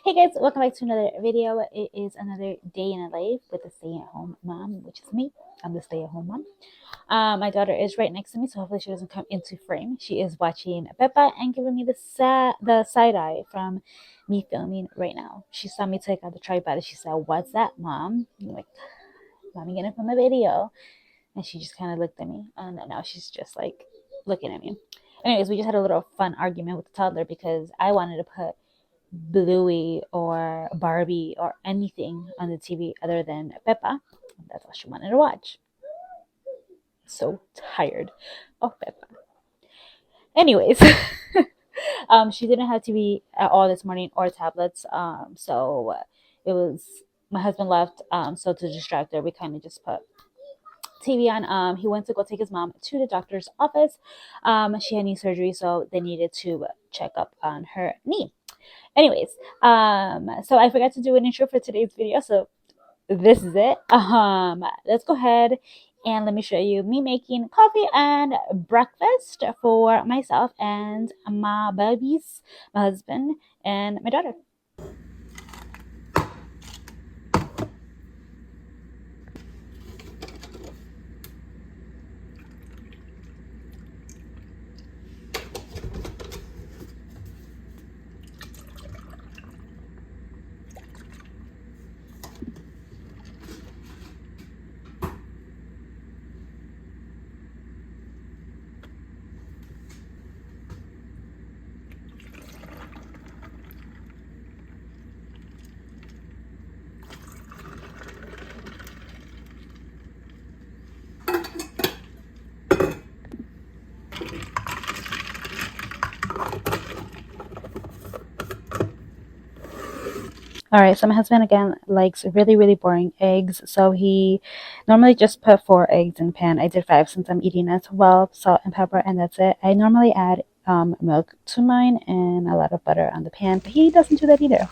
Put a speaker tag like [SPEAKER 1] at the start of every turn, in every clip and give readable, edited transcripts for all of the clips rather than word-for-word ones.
[SPEAKER 1] Hey guys, welcome back to another video. It is another day in a life with a stay-at-home mom, which is me. I'm the stay-at-home mom. My daughter is right next to me, so hopefully she doesn't come into frame. She is watching Peppa and giving me the side eye from me filming right now. She saw me take out the tripod and she said, "What's that, Mom?" I'm like, "Mommy, getting from a video." And she just kind of looked at me, and now she's just like looking at me. Anyways, we just had a little fun argument with the toddler because I wanted to put Bluey or Barbie or anything on the TV other than Peppa. That's all she wanted to watch. So tired of Peppa. Anyways, she didn't have TV at all this morning or tablets. So it was my husband left. So to distract her, we kind of just put TV on. He went to go take his mom to the doctor's office. She had knee surgery, so they needed to check up on her knee. Anyways, so I forgot to do an intro for today's video, so this is it. Let's go ahead and let me show you me making coffee and breakfast for myself and my babies, my husband, and my daughter. All right, so my husband again likes really boring eggs, so he normally just put 4 eggs in pan. I did 5 since I'm eating as well, salt and pepper, and that's it. I normally add milk to mine and a lot of butter on the pan, but he doesn't do that either.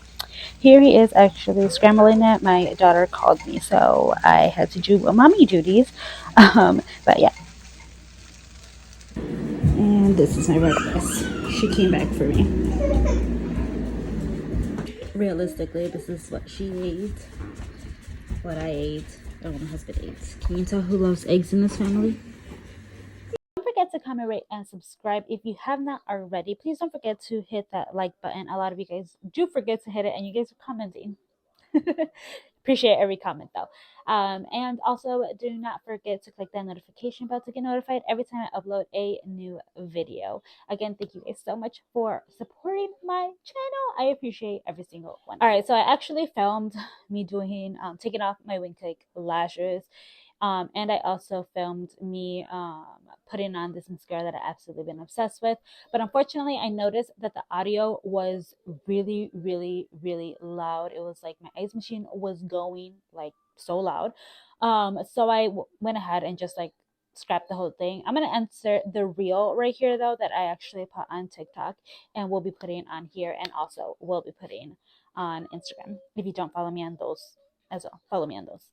[SPEAKER 1] Here he is actually scrambling it. My daughter called me, so I had to do mommy duties. But yeah. And this is my breakfast. She came back for me. Realistically, this is what she ate, what I ate, and what my husband ate. Can you tell who loves eggs in this family? Don't forget to comment, rate, and subscribe if you have not already. Please don't forget to hit that like button. A lot of you guys do forget to hit it, and you guys are commenting. Appreciate every comment though. And also do not forget to click that notification bell to get notified every time I upload a new video. Again, thank you guys so much for supporting my channel. I appreciate every single one. All right, so I actually filmed me doing taking off my wing cake lashes. And I also filmed me putting on this mascara that I absolutely been obsessed with. But unfortunately, I noticed that the audio was really loud. It was like my ice machine was going like so loud. So I went ahead and just like scrapped the whole thing. I'm gonna insert the reel right here though that I actually put on TikTok, and we'll be putting on here, and also we'll be putting on Instagram. If you don't follow me on those as well, follow me on those.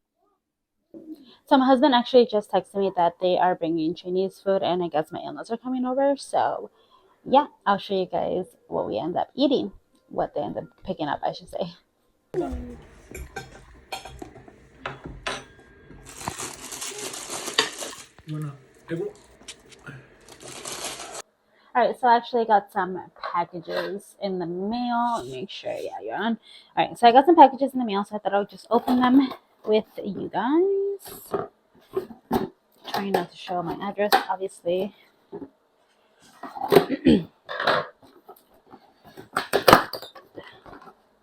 [SPEAKER 1] So my husband actually just texted me that they are bringing Chinese food, and I guess my in-laws are coming over. So yeah, I'll show you guys what we end up eating, what they end up picking up, I should say. All right, so I actually got some packages in the mail. Make sure, yeah, you're on. All right, so I got some packages in the mail, so I thought I would just open them with you guys. Trying not to show my address, obviously.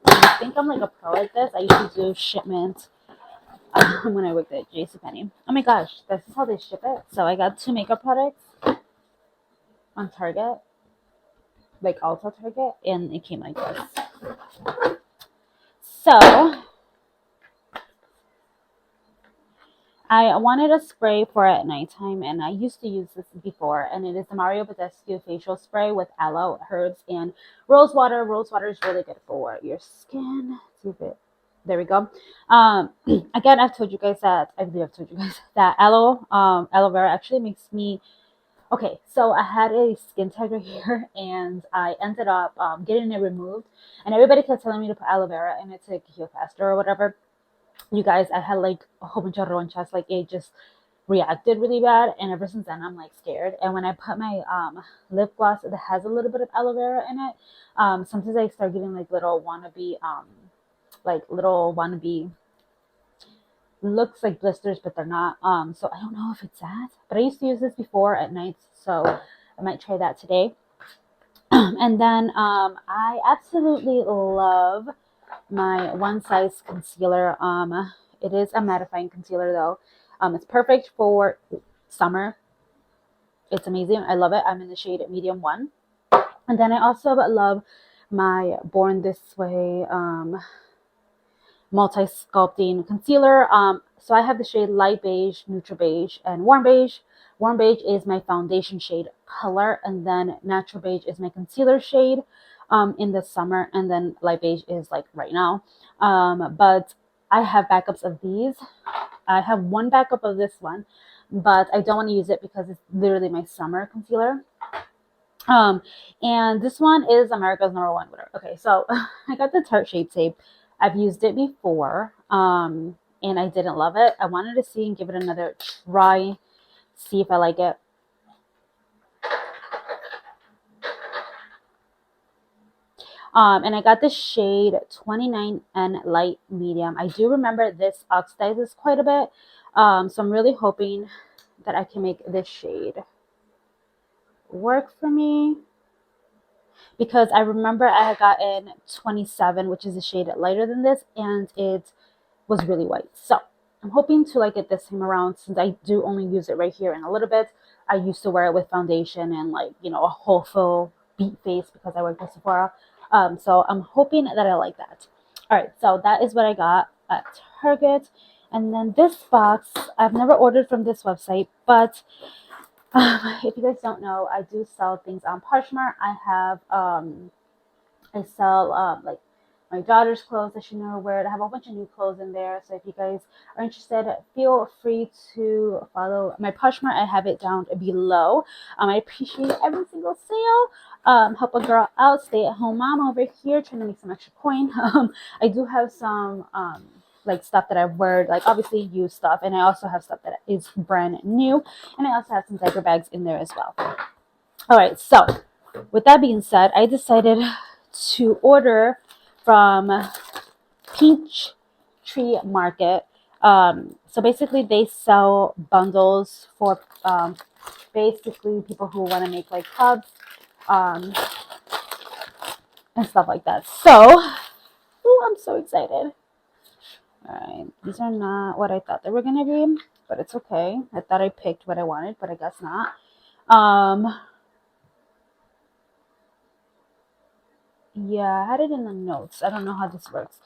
[SPEAKER 1] I think I'm like a pro at this. I used to do shipments when I worked at JCPenney. Oh my gosh, this is how they ship it. So I got 2 makeup products on Target, like Ulta Target, and it came like this. So I wanted a spray for at nighttime, and I used to use this before, and it is the Mario Badescu facial spray with aloe, herbs, and rose water. Rose water is really good for your skin. See if it, there we go. Again, I've told you guys that, I believe I've told you guys that aloe vera actually makes me, Okay, so I had a skin tag right here, and I ended up getting it removed. And everybody kept telling me to put aloe vera in it to heal faster or whatever. You guys, I had like a whole bunch of ronchas, like it just reacted really bad, and ever since then I'm like scared. And when I put my lip gloss that has a little bit of aloe vera in it, sometimes I start getting like little wannabe looks like blisters, but they're not. So I don't know if it's that, but I used to use this before at nights, so I might try that today. And then I absolutely love my One Size concealer. It is a mattifying concealer though. It's perfect for summer. It's amazing. I love it. I'm in the shade medium 1. And then I also love my Born This Way multi-sculpting concealer. So I have the shade light beige, neutral beige, and warm beige. Warm beige is my foundation shade color, and then natural beige is my concealer shade in the summer, and then light beige is like right now. But I have backups of these. I have one backup of this one, but I don't want to use it because it's literally my summer concealer. And this one is America's #1, whatever. Okay, so I got the Tarte Shape Tape. I've used it before, and I didn't love it. I wanted to see and give it another try, see if I like it. And I got the shade 29N Light Medium. I do remember this oxidizes quite a bit, so I'm really hoping that I can make this shade work for me, because I remember I had gotten 27, which is a shade lighter than this, and it was really white. So I'm hoping to like it this time around, since I do only use it right here in a little bit. I used to wear it with foundation and like, you know, a whole full beat face because I worked at Sephora. So I'm hoping that I like that. All right, so that is what I got at Target. And then this box, I've never ordered from this website, but if you guys don't know, I do sell things on Poshmark. I sell like my daughter's clothes that she never wear. I have a bunch of new clothes in there. So if you guys are interested, feel free to follow my Poshmark. I have it down below. I appreciate every single sale. Help a girl out, stay at home mom over here trying to make some extra coin. I do have some like stuff that I've worn, like obviously used stuff, and I also have stuff that is brand new, and I also have some diaper bags in there as well. All right, so with that being said, I decided to order from Peach Tree Market. So basically they sell bundles for basically people who want to make like cups and stuff like that. So, I'm so excited. Alright, these are not what I thought they were going to be, but it's okay. I thought I picked what I wanted, but I guess not. Yeah, I had it in the notes. I don't know how this works.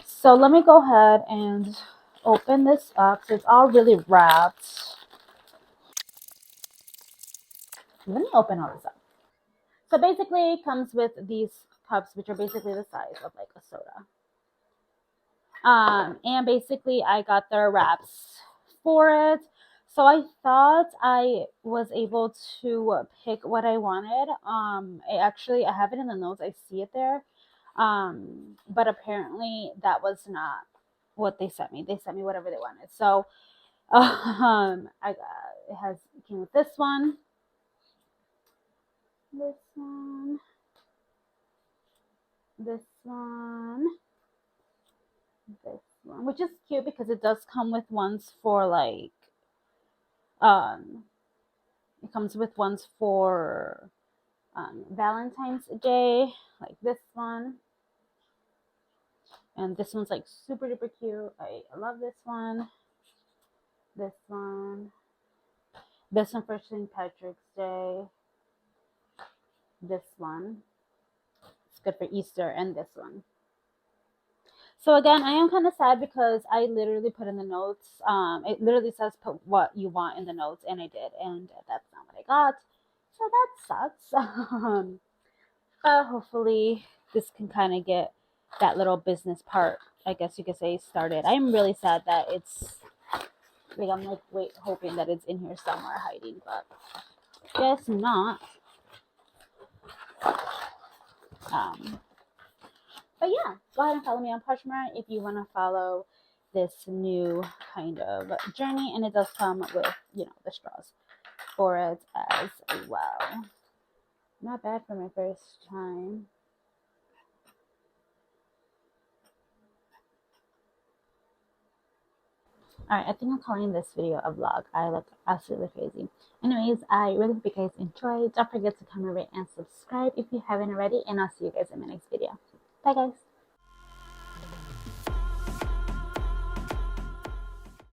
[SPEAKER 1] So let me go ahead and open this up. So it's all really wrapped. Let me open all this up. So basically it comes with these cups, which are basically the size of like a soda. And basically I got their wraps for it. So I thought I was able to pick what I wanted. I have it in the notes. I see it there. But apparently that was not what they sent me. They sent me whatever they wanted. So, it came with this one, this one, this one, this one, which is cute because it does come with ones for like, it comes with ones for Valentine's Day, like this one. And this one's like super duper cute. I love this one. This one. This one for St. Patrick's Day. This one. It's good for Easter. And this one. So again, I am kind of sad because I literally put in the notes. It literally says put what you want in the notes, and I did, and that's not what I got. So that sucks. But hopefully this can kind of get that little business part, I guess you could say, started. I'm really sad that it's like, I'm like hoping that it's in here somewhere hiding, but guess not. But yeah, go ahead and follow me on Postmark if you want to follow this new kind of journey, and it does come with, you know, the straws for it as well. Not bad for my first time. Alright, I think I'm calling this video a vlog. I look absolutely crazy. Anyways, I really hope you guys enjoyed. Don't forget to comment, rate, and subscribe if you haven't already, and I'll see you guys in my next video. Bye guys.